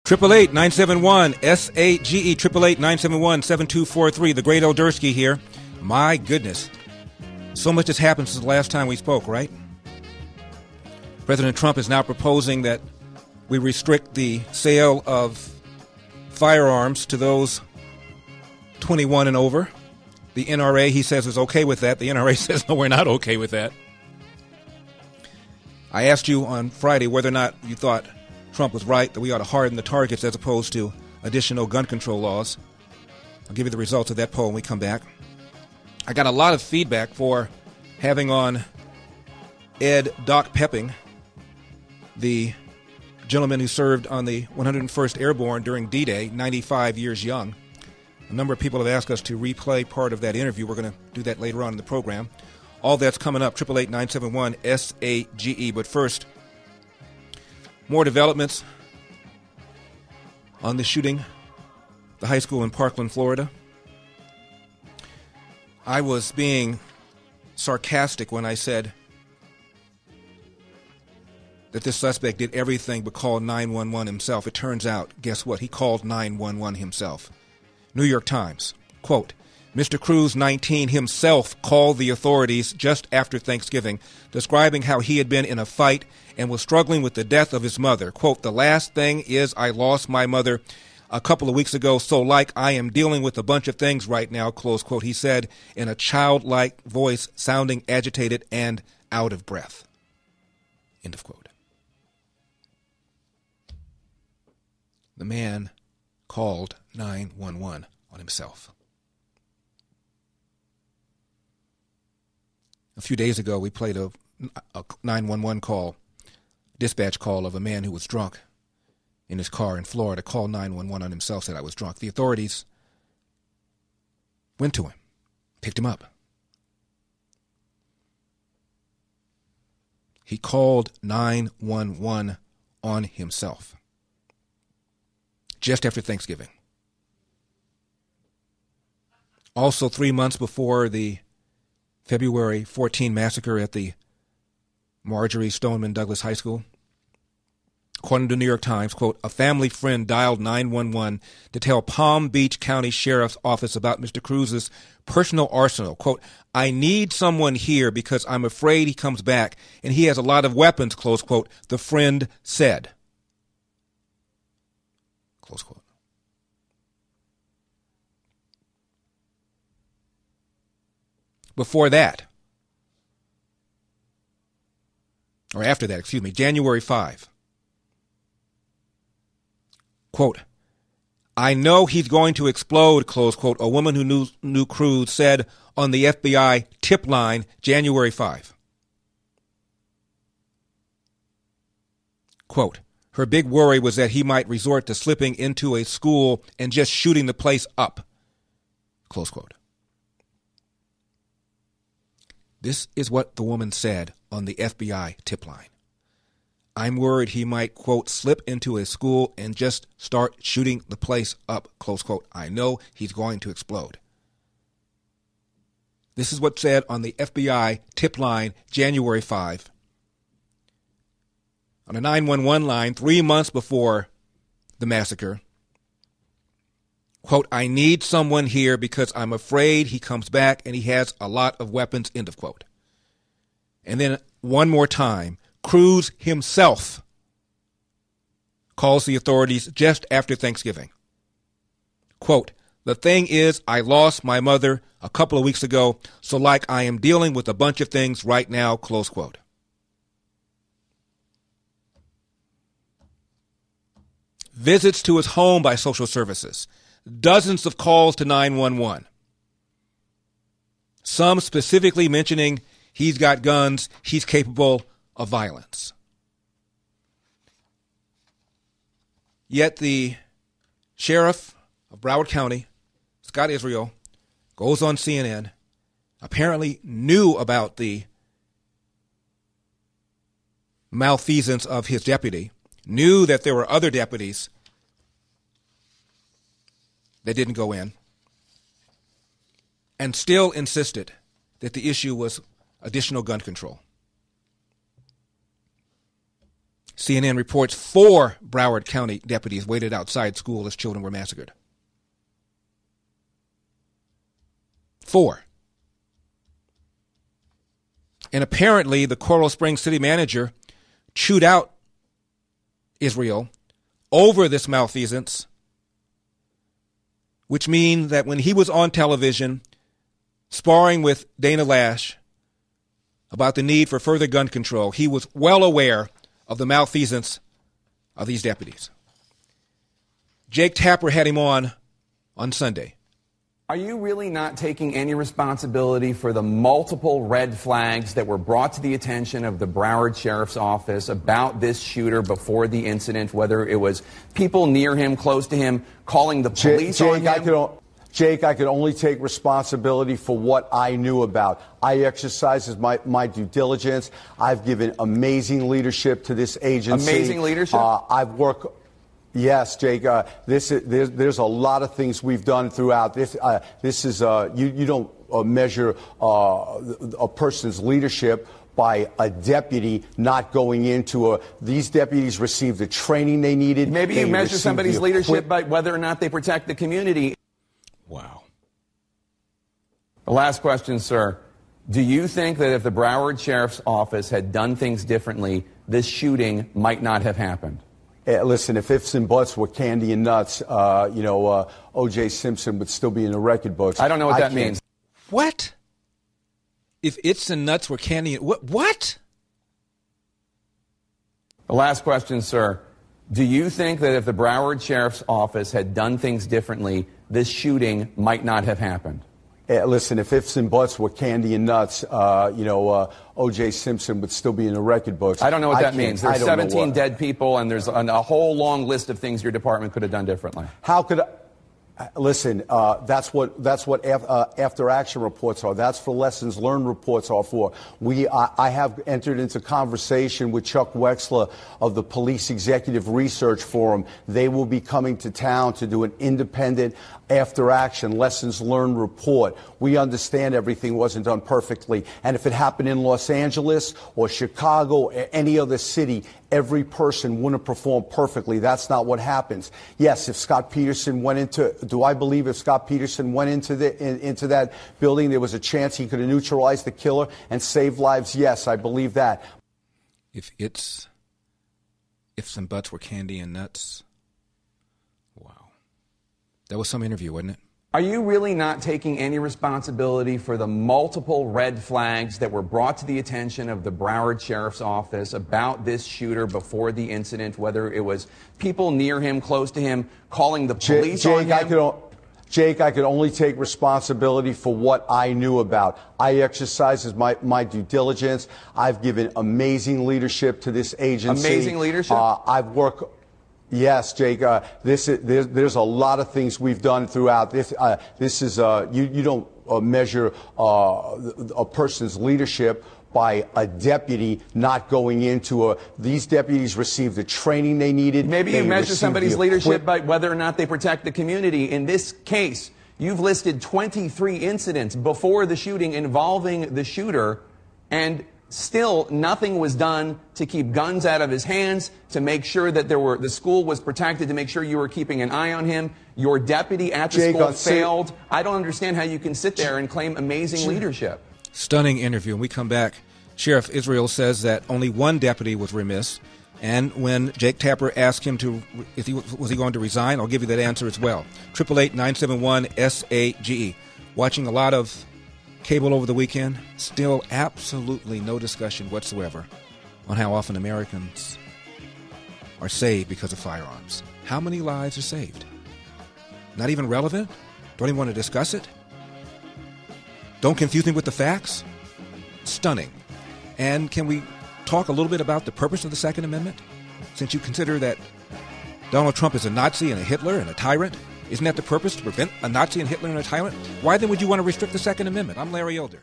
888-971-SAGE, 888-971-7243. The great Eldersky here. My goodness. So much has happened since the last time we spoke, right? President Trump is now proposing that we restrict the sale of firearms to those 21 and over. The NRA, he says, is okay with that. The NRA says, no, we're not okay with that. I asked you on Friday whether or not you thought Trump was right, that we ought to harden the targets as opposed to additional gun control laws. I'll give you the results of that poll when we come back. I got a lot of feedback for having on Ed Doc Pepping, the gentleman who served on the 101st Airborne during D-Day, 95 years young. A number of people have asked us to replay part of that interview. We're going to do that later on in the program. All that's coming up, 888-971-SAGE. But first, more developments on the shooting, the high school in Parkland, Florida. I was being sarcastic when I said that this suspect did everything but call 911 himself. It turns out, guess what? He called 911 himself. New York Times, quote, Mr. Cruz, 19, himself called the authorities just after Thanksgiving, describing how he had been in a fight and was struggling with the death of his mother. Quote, the last thing is I lost my mother a couple of weeks ago, so like I am dealing with a bunch of things right now, close quote, he said in a childlike voice, sounding agitated and out of breath. End of quote. The man called 911 on himself. A few days ago, we played a 911 call, dispatch call of a man who was drunk in his car in Florida, called 911 on himself, said I was drunk. The authorities went to him, picked him up. He called 911 on himself just after Thanksgiving. Also, 3 months before the February 14 massacre at the Marjorie Stoneman Douglas High School, according to the New York Times, quote, a family friend dialed 911 to tell Palm Beach County Sheriff's Office about Mr. Cruz's personal arsenal. Quote, I need someone here because I'm afraid he comes back and he has a lot of weapons, close quote, the friend said. Close quote. Before that, or after that, excuse me, January 5, quote, I know he's going to explode, close quote, a woman who knew Cruz said on the FBI tip line January 5. Quote, her big worry was that he might resort to slipping into a school and just shooting the place up, close quote. This is what the woman said on the FBI tip line. I'm worried he might, quote, slip into a school and just start shooting the place up, close quote. I know he's going to explode. This is what's said on the FBI tip line January 5. On a 911 line 3 months before the massacre, quote, I need someone here because I'm afraid he comes back and he has a lot of weapons, end of quote. And then one more time, Cruz himself calls the authorities just after Thanksgiving. Quote, the thing is, I lost my mother a couple of weeks ago, so like I am dealing with a bunch of things right now, close quote. Visits to his home by social services. Dozens of calls to 911. Some specifically mentioning he's got guns, he's capable of violence. Yet the sheriff of Broward County, Scott Israel, goes on CNN, apparently knew about the malfeasance of his deputy, knew that there were other deputies that didn't go in, and still insisted that the issue was additional gun control. CNN reports 4 Broward County deputies waited outside school as children were massacred. 4. And apparently the Coral Springs city manager chewed out Israel over this malfeasance, which means that when he was on television sparring with Dana Lash about the need for further gun control, he was well aware of the malfeasance of these deputies. Jake Tapper had him on Sunday. Are you really not taking any responsibility for the multiple red flags that were brought to the attention of the Broward Sheriff's Office about this shooter before the incident, whether it was people near him, close to him, calling the police on him? Jake, I could only take responsibility for what I knew about. I exercised my due diligence. I've given amazing leadership to this agency. Amazing leadership? I've worked... Yes, Jake. There's a lot of things we've done throughout this. You don't measure a person's leadership by a deputy not going into these deputies received the training they needed. Maybe you measure somebody's leadership by whether or not they protect the community. Wow. The last question, sir. Do you think that if the Broward Sheriff's Office had done things differently, this shooting might not have happened? Listen, if ifs and buts were candy and nuts, O.J. Simpson would still be in the record books. I don't know what that means. What? If ifs and nuts were candy, what? The last question, sir. Do you think that if the Broward Sheriff's Office had done things differently, this shooting might not have happened? Listen, if ifs and buts were candy and nuts, O.J. Simpson would still be in the record books. I don't know what that means. There's 17 dead people, and there's a whole long list of things your department could have done differently. How could I? Listen, that's what after action reports are. That's for lessons learned reports are for. I have entered into conversation with Chuck Wexler of the Police Executive Research Forum. They will be coming to town to do an independent after action lessons learned report. We understand everything wasn't done perfectly. And if it happened in Los Angeles or Chicago or any other city, every person wouldn't perform perfectly. That's not what happens. Yes, if Scott Peterson went into, do I believe if Scott Peterson went into that building, there was a chance he could have neutralized the killer and saved lives? Yes, I believe that. If ifs and buts were candy and nuts. Wow. That was some interview, wasn't it? Are you really not taking any responsibility for the multiple red flags that were brought to the attention of the Broward Sheriff's Office about this shooter before the incident, whether it was people near him, close to him, calling the police on him? Jake, I could only take responsibility for what I knew about. I exercised my due diligence. I've given amazing leadership to this agency. Amazing leadership? I've worked... Yes, Jake. There's a lot of things we've done throughout this. You don't measure a person's leadership by a deputy not going into these deputies received the training they needed. Maybe you measure somebody's leadership by whether or not they protect the community. In this case, you've listed 23 incidents before the shooting involving the shooter, and still, nothing was done to keep guns out of his hands, to make sure that the school was protected, to make sure you were keeping an eye on him. Your deputy at the school failed. I don't understand how you can sit there and claim amazing leadership. Stunning interview. When we come back, Sheriff Israel says that only one deputy was remiss. And when Jake Tapper asked him was he going to resign, I'll give you that answer as well. 888-971-SAGE. Watching a lot of cable over the weekend, still absolutely no discussion whatsoever on how often Americans are saved because of firearms. How many lives are saved? Not even relevant? Don't even want to discuss it? Don't confuse me with the facts? Stunning. And can we talk a little bit about the purpose of the Second Amendment? Since you consider that Donald Trump is a Nazi and a Hitler and a tyrant, isn't that the purpose, to prevent a Nazi and Hitler and a tyrant? Why then would you want to restrict the Second Amendment? I'm Larry Elder.